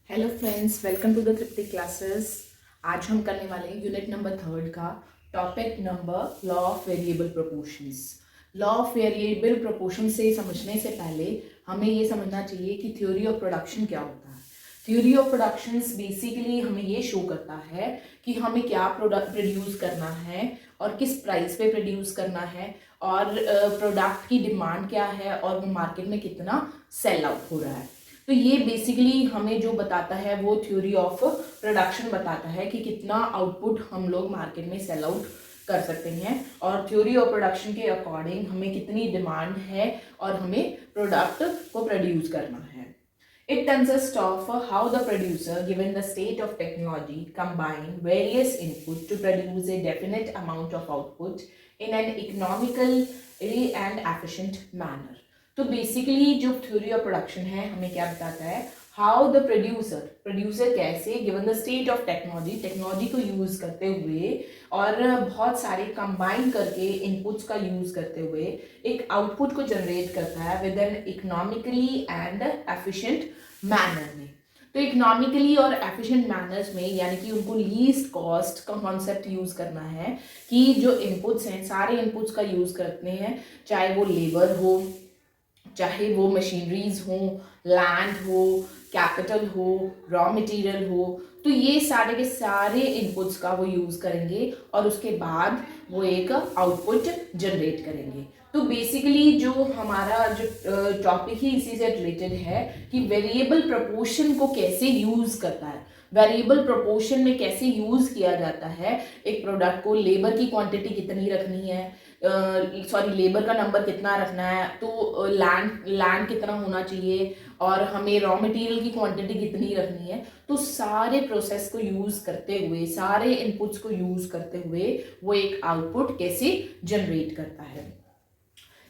Hello friends, welcome to the Tripti classes. आज हम करने वाले हैं यूनिट नंबर 3 का topic number law of variable proportions. Law of variable proportion से समझने से पहले हमें ये समझना चाहिए कि थ्योरी ऑफ प्रोडक्शन क्या होता है। थ्योरी ऑफ प्रोडक्शंस बेसिकली हमें ये शो करता है कि हमें क्या प्रोडक्ट प्रोड्यूस करना है और किस प्राइस पे प्रोड्यूस करना है और प्रोडक्ट की डिमांड क्या है और वो मार्केट में कितना सेल आउट हो रहा है। तो ये बेसिकली हमें जो बताता है वो थ्योरी ऑफ प्रोडक्शन बताता है कि कितना आउटपुट हम लोग मार्केट में सेल आउट कर सकते हैं और थ्योरी ऑफ प्रोडक्शन के अकॉर्डिंग हमें कितनी डिमांड है और हमें प्रोडक्ट को प्रोड्यूस करना है। It consists of how the producer, given the state of technology, combine various input to produce a definite amount of output in an economically and efficient manner. तो basically जो theory of production है हमें क्या बताता है, how the producer कैसे given the state of technology को use करते हुए और बहुत सारे कंबाइन करके इनपुट्स का यूज करते हुए एक आउटपुट को जनरेट करता है with N economically and efficient manner में। तो इकोनॉमिकली और एफिशिएंट मैनर्स में यानी कि उनको लीस्ट कॉस्ट का कॉन्सेप्ट यूज करना है कि जो इनपुट्स हैं सारे इनपुट्स का यूज करते हैं, चाहे वो लेबर हो, चाहे वो मशीनरीज हो, लैंड हो, कैपिटल हो, रॉ मटेरियल हो। तो ये सारे के सारे इनपुट्स का वो यूज करेंगे और उसके बाद वो एक आउटपुट जनरेट करेंगे। तो बेसिकली जो हमारा जो टॉपिक ही इसी से रिलेटेड है कि वेरिएबल प्रपोर्शन को कैसे यूज करता है, वेरिएबल प्रोपोर्शन में कैसे यूज किया जाता है एक प्रोडक्ट को। लेबर की क्वांटिटी कितनी रखनी है, लेबर का नंबर कितना रखना है, तो लैंड कितना होना चाहिए और हमें रॉ मटेरियल की क्वांटिटी कितनी रखनी है। तो सारे प्रोसेस को यूज करते हुए, सारे इनपुट्स को यूज करते हुए वो एक आउटपुट कैसे जनरेट करता है।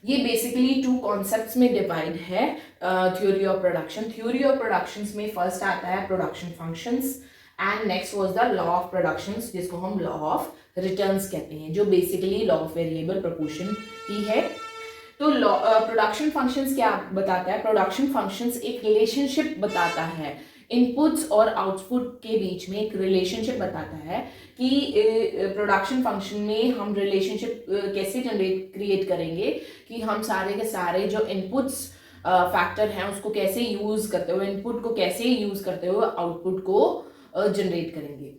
ये बेसिकली टू कॉन्सेप्ट्स में डिवाइड है theory of production. Theory of productions में फर्स्ट आता है production functions and next was the law of productions, जिसको हम लॉ ऑफ रिटर्न्स कहते हैं, जो basically law of variable proportion ही है। तो प्रोडक्शन फंक्शंस क्या बताता है? प्रोडक्शन फंक्शंस एक रिलेशनशिप बताता है, इनपुट्स और आउटपुट के बीच में एक रिलेशनशिप बताता है कि प्रोडक्शन फंक्शन में हम रिलेशनशिप कैसे क्रिएट करेंगे कि हम सारे के सारे जो इनपुट्स फैक्टर हैं उसको कैसे यूज करते हुए, इनपुट को कैसे यूज करते हुए आउटपुट को जनरेट करेंगे।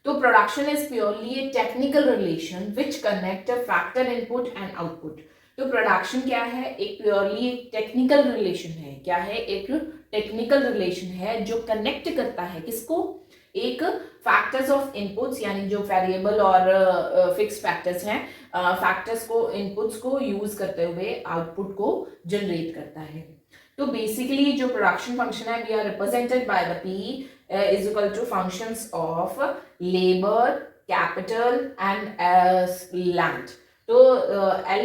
तो production is purely A technical relation which connect a factor input and output. तो प्रोडक्शन क्या है? एक प्योरली टेक्निकल रिलेशन है। क्या है? एक टेक्निकल रिलेशन है जो कनेक्ट करता है किसको? एक फैक्टर्स ऑफ इनपुट्स यानी जो वेरिएबल और फिक्स फैक्टर्स हैं, फैक्टर्स को, इनपुट्स को यूज करते हुए आउटपुट को जनरेट करता है। तो बेसिकली जो प्रोडक्शन फंक्शन है we are represented by the P is equal to functions of labour, capital and land. तो L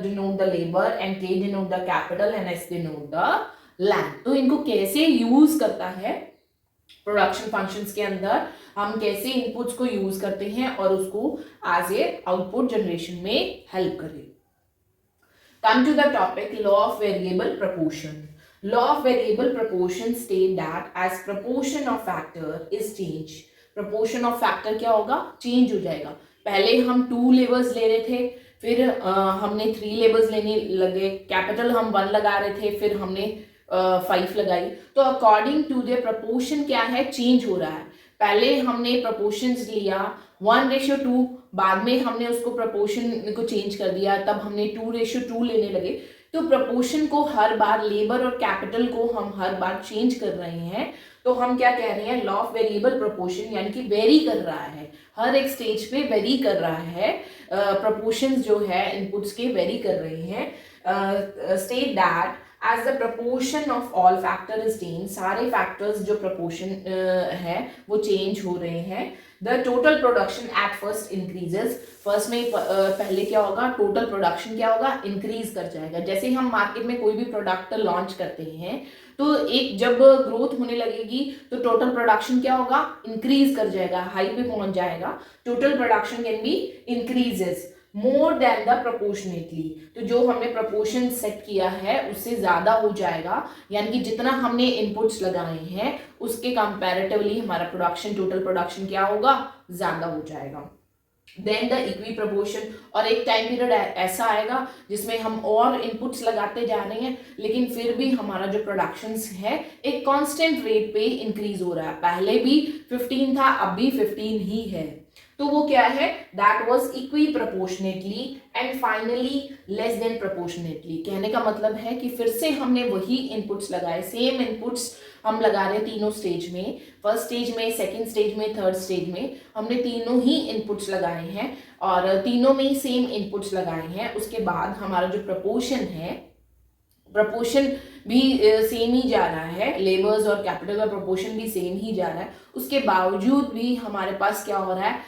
denote the labor and K denote the capital and S denote the land। तो इनको कैसे use करता है production functions के अंदर, हम कैसे इनपुट्स को यूज करते हैं और उसको एज ए आउटपुट जनरेशन में हेल्प करें। Come to the topic law of variable proportion. Law of variable proportion state that as proportion of factor is change, proportion of factor क्या होगा? चेंज हो जाएगा। पहले हम 2 लेबर्स ले रहे थे, फिर हमने 3 लेबर्स लेने लगे, कैपिटल हम 1 लगा रहे थे, फिर हमने 5 लगाई। तो अकॉर्डिंग टू द प्रपोर्शन क्या है? चेंज हो रहा है। पहले हमने प्रपोर्शंस लिया 1:2, बाद में हमने उसको प्रपोर्शन को चेंज कर दिया, तब हमने 2:2 लेने लगे। तो प्रपोर्शन को हर बार, लेबर और कैपिटल को हम हर बार चेंज कर रहे हैं। तो हम क्या कह रहे हैं? लॉ ऑफ वेरिएबल प्रोपोर्शन यानी कि वेरी कर रहा है, हर एक स्टेज पे वेरी कर रहा है। प्रपोर्शंस जो है इनपुट्स के वेरी कर रहे हैं। State that as the proportion of all factor is change, सारे फैक्टर्स जो प्रपोर्शन है वो चेंज हो रहे हैं। The total production at first increases, first में पहले क्या होगा? टोटल प्रोडक्शन क्या होगा? इंक्रीज कर जाएगा। जैसे हम मार्केट में कोई भी प्रोडक्ट लॉन्च करते हैं तो एक जब ग्रोथ होने लगेगी तो टोटल प्रोडक्शन क्या होगा? इंक्रीज कर जाएगा, हाई पे पहुंच जाएगा। Total production can be increases. More than the proportionately, तो जो हमने प्रोपोर्शन सेट किया है उससे ज्यादा हो जाएगा, यानी कि जितना हमने इनपुट्स लगाए हैं उसके कंपैरेटिवली हमारा प्रोडक्शन, टोटल प्रोडक्शन क्या होगा, ज्यादा हो जाएगा। देन द इक्वी प्रपोर्शन, और एक टाइम पीरियड ऐसा आएगा जिसमें हम और इनपुट्स लगाते जा रहे हैं लेकिन फिर भी हमारा जो प्रोडक्शन है एक कांस्टेंट रेट पे इंक्रीज हो रहा है। पहले भी 15 था, अब भी 15 ही है, तो वो क्या है, that was equi proportionately and finally less than proportionately. कहने का मतलब है कि फिर से हमने वही इनपुट्स लगाए, सेम इनपुट्स हम लगा रहे हैं तीनों स्टेज में, फर्स्ट स्टेज में, सेकंड स्टेज में, थर्ड स्टेज में हमने तीनों ही इनपुट्स लगाए हैं और तीनों में ही सेम इनपुट्स लगाए हैं। उसके बाद हमारा जो प्रपोर्शन है, प्रपोर्शन भी सेम ही जा रहा है, लेबर्स और कैपिटल का प्रपोर्शन भी सेम ही जा रहा है, उसके बावजूद भी हमारे पास क्या हो रहा है,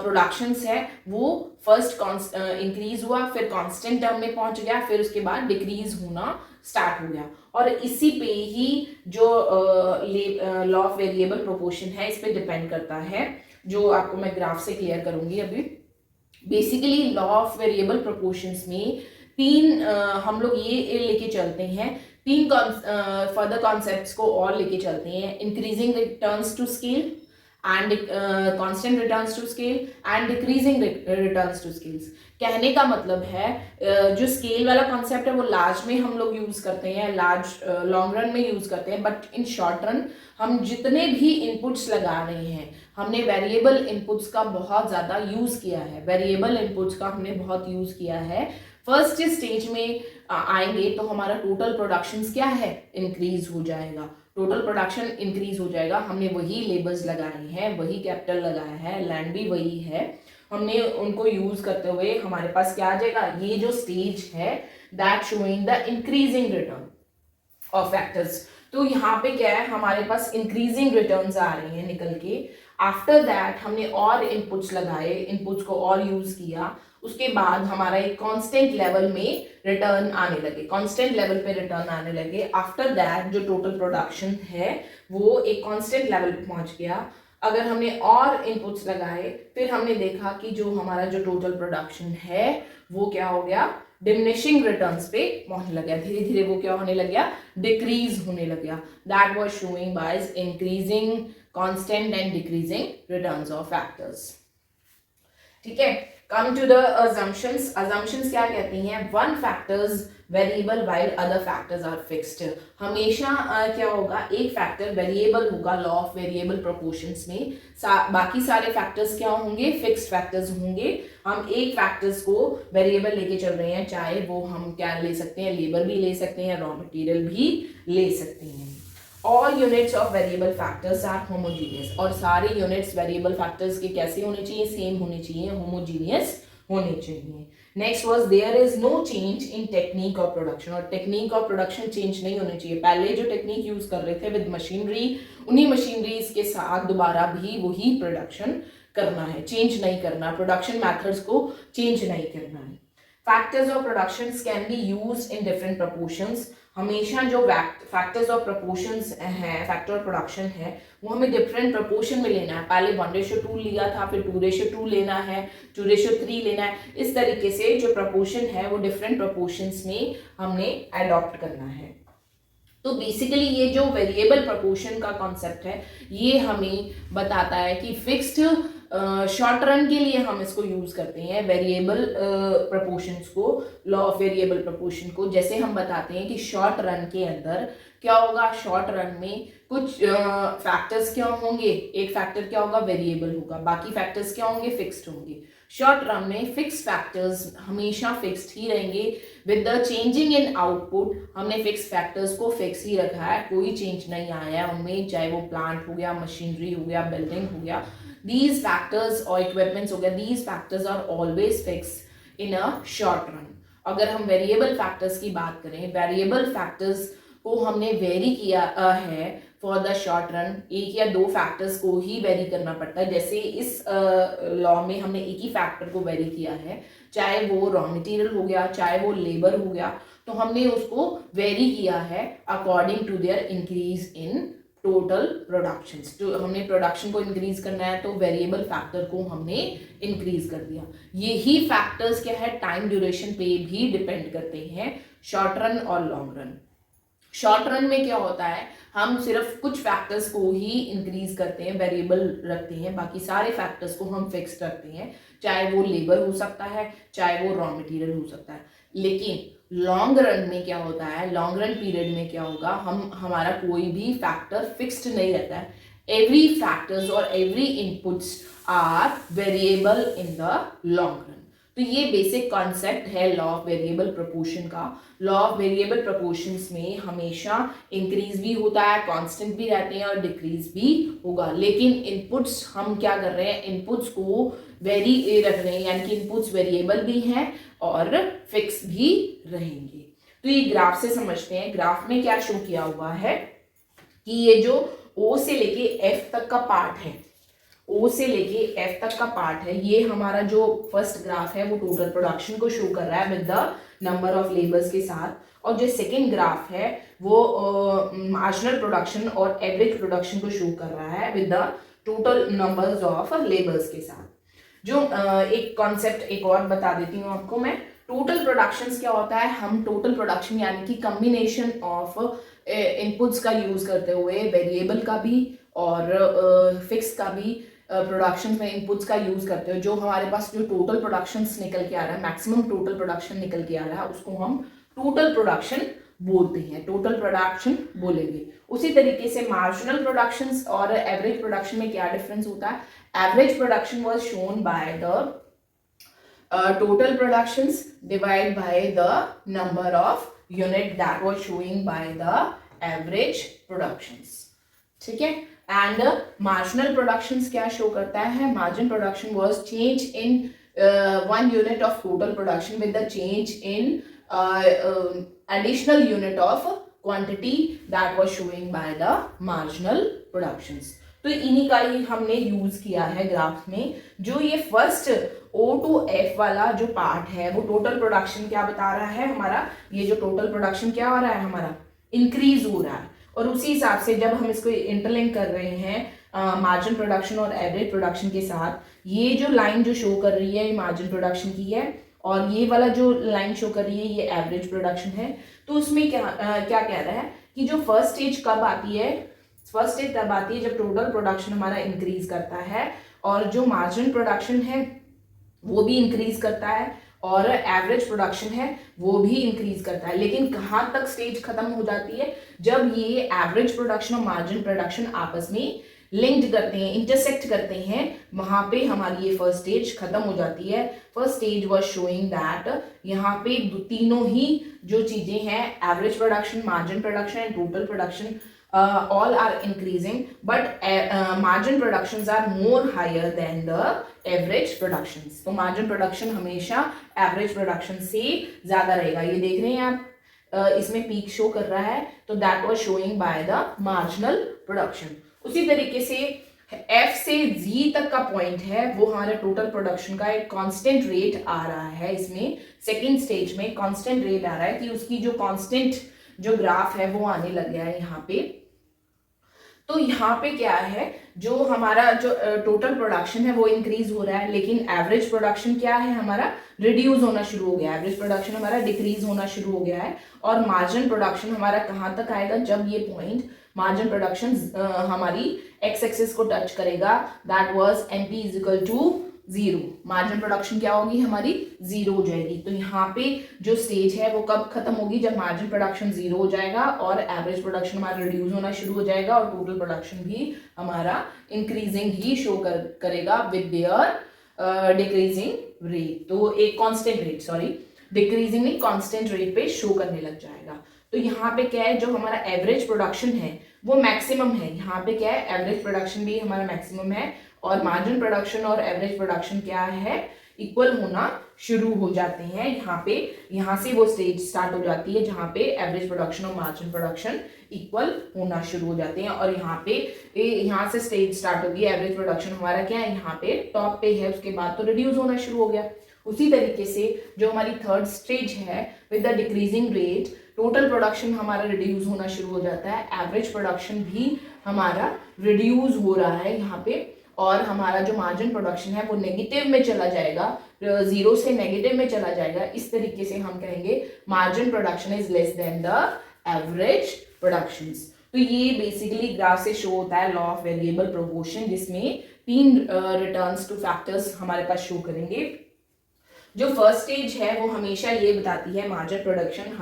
प्रोडक्शंस है वो फर्स्ट इंक्रीज हुआ, फिर कांस्टेंट टर्म में पहुंच गया, फिर उसके बाद डिक्रीज होना स्टार्ट हो गया। और इसी पे ही जो लॉ ऑफ वेरिएबल प्रोपोर्शन है इस पे डिपेंड करता है, जो आपको मैं ग्राफ से क्लियर करूंगी अभी। Basically law of variable proportions में तीन हम लोग ये लेके चलते हैं, तीन फर्दर कॉन्सेप्ट्स को और लेके चलते हैं, increasing returns to scale and constant returns to scale and decreasing returns to scales. कहने का मतलब है जो स्केल वाला कॉन्सेप्ट है वो लार्ज में हम लोग यूज करते हैं, लार्ज लॉन्ग रन में यूज करते हैं, बट इन शॉर्ट रन हम जितने भी इनपुट्स लगा रहे हैं, हमने वेरिएबल इनपुट्स का बहुत ज्यादा यूज किया है, वेरिएबल इनपुट्स का हमने बहुत यूज किया है। फर्स्ट स्टेज में आएंगे तो हमारा टोटल प्रोडक्शन क्या है, इंक्रीज हो जाएगा, टोटल प्रोडक्शन इंक्रीज हो जाएगा। हमने वही लेबर्स लगाए हैं, वही कैपिटल लगाया है, लैंड भी वही है, हमने उनको यूज करते हुए हमारे पास क्या आ जाएगा, ये जो स्टेज है that showing the increasing return of factors. तो यहाँ पे क्या है, हमारे पास इंक्रीजिंग रिटर्न्स आ रही हैं निकल के। आफ्टर दैट हमने और इनपुट्स लगाए, इनपुट्स को और यूज किया, उसके बाद हमारा एक कांस्टेंट लेवल में रिटर्न आने लगे, कांस्टेंट लेवल पे रिटर्न आने लगे। आफ्टर दैट जो टोटल प्रोडक्शन है वो एक कांस्टेंट लेवल पे पहुंच गया। अगर हमने और इनपुट्स लगाए फिर हमने देखा कि जो हमारा जो टोटल प्रोडक्शन है वो क्या हो गया, डिमिनिशिंग रिटर्न्स पे पहुंचने लग गया, धीरे धीरे वो क्या होने लग गया, डिक्रीज होने लग गया। That was showing by increasing constant and decreasing returns of factors. ठीक है, come to the assumptions। assumptions क्या कहती हैं, one factors variable while other factors are fixed. हमेशा क्या होगा, एक फैक्टर वेरिएबल होगा लॉ ऑफ वेरिएबल प्रोपोर्शंस में, बाकी सारे फैक्टर्स क्या होंगे, फिक्स्ड फैक्टर्स होंगे। हम एक फैक्टर्स को वेरिएबल लेके चल रहे हैं, चाहे वो हम क्या ले सकते हैं, लेबर भी ले सकते हैं, रॉ मटेरियल भी ले सकते हैं। All units of variable factors are homogeneous, और सारे यूनिट्स वेरिएबल फैक्टर्स के कैसे होने चाहिए, सेम होने चाहिए, होमोजीनियस होने चाहिए। Next was there is no change in technique of production, और टेक्निक ऑफ प्रोडक्शन चेंज नहीं होनी चाहिए। पहले जो टेक्निक यूज कर रहे थे विद मशीनरी, उन्हीं मशीनरीज के साथ दोबारा भी वही प्रोडक्शन करना है, चेंज नहीं करना, प्रोडक्शन मेथड्स को चेंज नहीं करना है। Factors of production can be used in different proportions. हमेशा जो फैक्टर्स ऑफ प्रोपोर्शंस हैं, फैक्टर ऑफ प्रोडक्शन है, वो हमें डिफरेंट प्रोपोर्शन में लेना है। पहले 1:2 लिया था, फिर 2:2 लेना है, 2:3 लेना है। इस तरीके से जो प्रोपोर्शन है वो डिफरेंट प्रोपोर्शंस में हमने अडॉप्ट करना है। तो बेसिकली ये जो वेरिएबल प्रोपोर्शन का कॉन्सेप्ट है ये हमें बताता है कि फिक्स्ड शॉर्ट रन के लिए हम इसको यूज करते हैं, वेरिएबल प्रोपोर्शंस को, लॉ ऑफ वेरिएबल प्रोपोर्शन को। जैसे हम बताते हैं कि शॉर्ट रन के अंदर क्या होगा, शॉर्ट रन में कुछ फैक्टर्स क्या होंगे, एक फैक्टर क्या होगा, वेरिएबल होगा, बाकी फैक्टर्स क्या होंगे, फिक्स्ड होंगे। शॉर्ट रन में फिक्स फैक्टर्स हमेशा फिक्स्ड ही रहेंगे। With the changing in output हमने फिक्स फैक्टर्स को फिक्स ही रखा है, कोई चेंज नहीं आया है उनमें, चाहे वो प्लांट हो गया, मशीनरी हो गया, बिल्डिंग हो गया, these factors और equipments हो गया, these factors are always fixed in a short run। अगर हम वेरिएबल फैक्टर्स की बात करें, वेरिएबल फैक्टर्स को हमने वेरी किया है फॉर द शॉर्ट रन, एक या दो फैक्टर्स को ही वेरी करना पड़ता है। जैसे इस लॉ में हमने एक ही फैक्टर को वेरी किया है, चाहे वो रॉ मटेरियल हो गया, चाहे वो लेबर हो गया, तो हमने उसको वेरी किया है according to their increase in total production. जो हमने प्रोडक्शन को इंक्रीज करना है तो वेरिएबल फैक्टर को हमने इंक्रीज कर दिया। यही फैक्टर्स क्या है, टाइम ड्यूरेशन पे भी डिपेंड करते हैं, शॉर्ट रन और लॉन्ग रन। शॉर्ट रन में क्या होता है, हम सिर्फ कुछ फैक्टर्स को ही इंक्रीज करते हैं, वेरिएबल रखते हैं, बाकी सारे फैक्टर्स को हम फिक्स रखते हैं, चाहे वो लेबर हो सकता है, चाहे वो रॉ मटेरियल हो सकता है। लेकिन लॉन्ग रन में क्या होता है, लॉन्ग रन पीरियड में क्या होगा, हमारा कोई भी फैक्टर फिक्स्ड नहीं रहता है। एवरी फैक्टर्स और every inputs are variable in the long run. तो ये बेसिक कॉन्सेप्ट है लॉ ऑफ वेरिएबल प्रोपोर्शन का। लॉ ऑफ वेरिएबल प्रोपोर्शंस में हमेशा इंक्रीज भी होता है, कांस्टेंट भी रहते हैं और डिक्रीज भी होगा। लेकिन इनपुट्स हम क्या कर रहे हैं, इनपुट्स को वेरी रख रहे हैं, यानी कि इनपुट्स वेरिएबल भी हैं और फिक्स भी रहेंगे। तो ये ग्राफ से समझते हैं। ग्राफ में क्या शो किया हुआ है कि ये जो O से लेके F तक का पार्ट है, O से लेके F तक का पार्ट है, ये हमारा जो फर्स्ट ग्राफ है वो टोटल प्रोडक्शन को शो कर रहा है with the number of labours के साथ। और जो सेकेंड ग्राफ है वो मार्जिनल प्रोडक्शन और एवरेज प्रोडक्शन को शो कर रहा है with the total numbers of labours के साथ। जो एक कॉन्सेप्ट एक और बता देती हूँ आपको मैं। टोटल प्रोडक्शंस क्या होता है, हम टोटल प्रोडक्शन यानी कि कम्बिनेशन ऑफ इनपुट्स का यूज करते हुए वेरिएबल का भी और फिक्स का भी प्रोडक्शन में इनपुट्स का यूज करते हुए जो हमारे पास जो टोटल प्रोडक्शंस निकल के आ रहा है, मैक्सिमम टोटल प्रोडक्शन निकल के आ रहा है, उसको हम टोटल प्रोडक्शन बोलते हैं, टोटल प्रोडक्शन बोलेंगे। उसी तरीके से मार्जिनल प्रोडक्शंस और एवरेज प्रोडक्शन में क्या डिफरेंस होता है, average production was shown by the total productions divided by the number of unit that was showing by the average productions, ठीक है। and marginal productions क्या शो करता है, margin production was change in 1 unit of total production with the change in additional unit of quantity that was showing by the marginal productions। तो इन्हीं का ही हमने use किया है ग्राफ में। जो ये फर्स्ट O to F वाला जो पार्ट है वो टोटल प्रोडक्शन क्या बता रहा है हमारा, ये जो टोटल प्रोडक्शन क्या हो रहा है हमारा, इंक्रीज हो रहा है। और उसी हिसाब से जब हम इसको इंटरलिंक कर रहे हैं मार्जिन प्रोडक्शन और एवरेज प्रोडक्शन के साथ, ये जो लाइन जो शो कर रही है ये मार्जिन प्रोडक्शन की है और ये वाला जो लाइन शो कर रही है ये एवरेज प्रोडक्शन है। तो उसमें क्या क्या कह रहा है कि जो फर्स्ट स्टेज कब आती है, फर्स्ट स्टेज तब आती है जब टोटल प्रोडक्शन हमारा इंक्रीज करता है और जो मार्जिन प्रोडक्शन है वो भी इंक्रीज करता है और एवरेज प्रोडक्शन है वो भी इंक्रीज करता है। लेकिन कहाँ तक स्टेज खत्म हो जाती है, जब ये एवरेज प्रोडक्शन और मार्जिन प्रोडक्शन आपस में लिंक्ड करते हैं, इंटरसेक्ट करते हैं, वहां पे हमारी ये फर्स्ट स्टेज खत्म हो जाती है। First stage was showing that यहाँ पे तीनों ही जो चीजें हैं, average production, margin production and total production, all are increasing, but margin productions are more higher than the average productions। तो margin production हमेशा average production से ज्यादा रहेगा। ये देख रहे हैं आप, इसमें पीक शो कर रहा है, तो that was showing by the marginal production। उसी तरीके से F से Z तक का पॉइंट है वो हमारे टोटल प्रोडक्शन का एक कांस्टेंट रेट आ रहा है। इसमें सेकेंड स्टेज में कांस्टेंट रेट आ रहा है कि उसकी जो कांस्टेंट जो ग्राफ है वो आने लग गया है यहाँ पे। तो यहाँ पे क्या है, जो हमारा जो टोटल प्रोडक्शन है वो इंक्रीज हो रहा है, लेकिन एवरेज प्रोडक्शन क्या है हमारा, रिड्यूस होना शुरू हो गया है। एवरेज प्रोडक्शन हमारा डिक्रीज होना शुरू हो गया है। और मार्जिन प्रोडक्शन हमारा कहाँ तक आएगा, जब ये पॉइंट मार्जिन प्रोडक्शन हमारी एक्स एक्सिस को टच करेगा, that was NP is equal to 0। Margin production क्या होगी हमारी, 0 हो जाएगी। तो यहाँ पे जो स्टेज है वो कब खत्म होगी, जब मार्जिन प्रोडक्शन 0 हो जाएगा और एवरेज प्रोडक्शन हमारा रिड्यूस होना शुरू हो जाएगा और टोटल प्रोडक्शन भी हमारा इंक्रीजिंग ही शो करेगा विद देयर डिक्रीजिंग रेट। तो एक कांस्टेंट रेट, सॉरी डिक्रीजिंग नहीं, कांस्टेंट रेट पे शो करने लग जाएगा। तो यहाँ पे क्या है, जो हमारा एवरेज प्रोडक्शन है वो मैक्सिमम है। यहाँ पे क्या है, एवरेज प्रोडक्शन भी हमारा मैक्सिमम है और मार्जिन प्रोडक्शन और एवरेज प्रोडक्शन क्या है, इक्वल होना शुरू हो जाते हैं। यहाँ से वो स्टेज स्टार्ट हो जाती है जहाँ पे एवरेज प्रोडक्शन और मार्जिन प्रोडक्शन इक्वल होना शुरू हो जाते हैं। और यहाँ से स्टेज स्टार्ट होगी, एवरेज प्रोडक्शन हमारा क्या है यहाँ पे टॉप पे है, उसके बाद तो रिड्यूस होना शुरू हो गया। उसी तरीके से जो हमारी थर्ड स्टेज है with the decreasing rate, total production हमारा रिड्यूस होना शुरू हो जाता है, एवरेज प्रोडक्शन भी हमारा रिड्यूस हो रहा है यहाँ पे, और हमारा जो मार्जिन प्रोडक्शन है वो नेगेटिव में चला जाएगा, जीरो से नेगेटिव में चला जाएगा। इस तरीके से हम कहेंगे margin production is less than the average productions. तो ये बेसिकली ग्राफ से शो होता है लॉ ऑफ वेरिएबल प्रोपोर्शन, जिसमें 3 रिटर्न्स टू फैक्टर्स हमारे पास शो करेंगे। जो फर्स्ट स्टेज है वो हमेशा ये बताती है मार्जिन प्रोडक्शन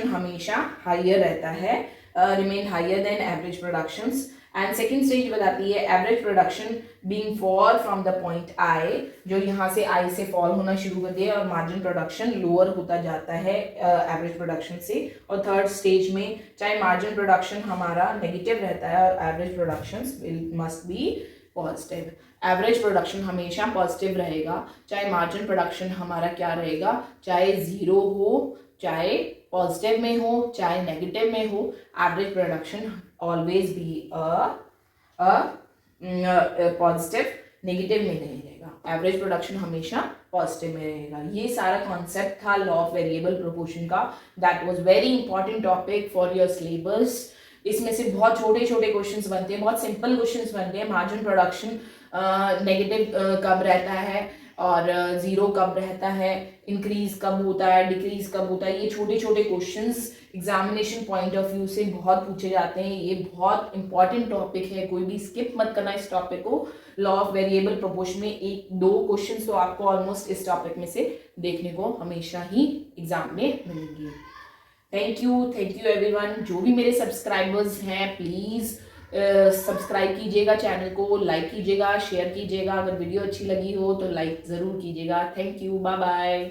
हमेशा हायर रहता है, remain higher than average productions. And second stage बताती है average production being fall from the point I, जो यहाँ से आई से फॉल होना शुरू कर दिया और मार्जिन प्रोडक्शन लोअर होता जाता है एवरेज प्रोडक्शन से। और थर्ड स्टेज में चाहे मार्जिन प्रोडक्शन हमारा नेगेटिव रहता है और average production must be positive. Average production हमेशा पॉजिटिव रहेगा, चाहे मार्जिन प्रोडक्शन हमारा क्या रहेगा, चाहे जीरो हो, चाहे पॉजिटिव में हो, चाहे नेगेटिव में हो, average production always be positive, negative में नहीं रहेगा। एवरेज प्रोडक्शन हमेशा पॉजिटिव में रहेगा। ये सारा कॉन्सेप्ट था लॉ ऑफ वेरिएबल प्रोपोर्शन का। That was very important topic for your syllabus. इसमें से बहुत छोटे छोटे क्वेश्चंस बनते हैं, बहुत सिंपल क्वेश्चंस बनते हैं। मार्जिन प्रोडक्शन नेगेटिव कब रहता है और जीरो कब रहता है, इंक्रीज कब होता है, डिक्रीज कब होता है, ये छोटे छोटे questions examination point of view से बहुत पूछे जाते हैं। ये बहुत इंपॉर्टेंट टॉपिक है, कोई भी स्किप मत करना इस टॉपिक को। लॉ ऑफ वेरिएबल प्रोपोर्शन में 1-2 क्वेश्चंस तो आपको ऑलमोस्ट इस टॉपिक में से देखने को हमेशा ही एग्जाम में मिलेंगे। Thank you everyone. जो भी मेरे सब्सक्राइबर्स हैं प्लीज़ सब्सक्राइब कीजिएगा, चैनल को लाइक कीजिएगा, शेयर कीजिएगा। अगर वीडियो अच्छी लगी हो तो लाइक ज़रूर कीजिएगा। Thank you, bye bye.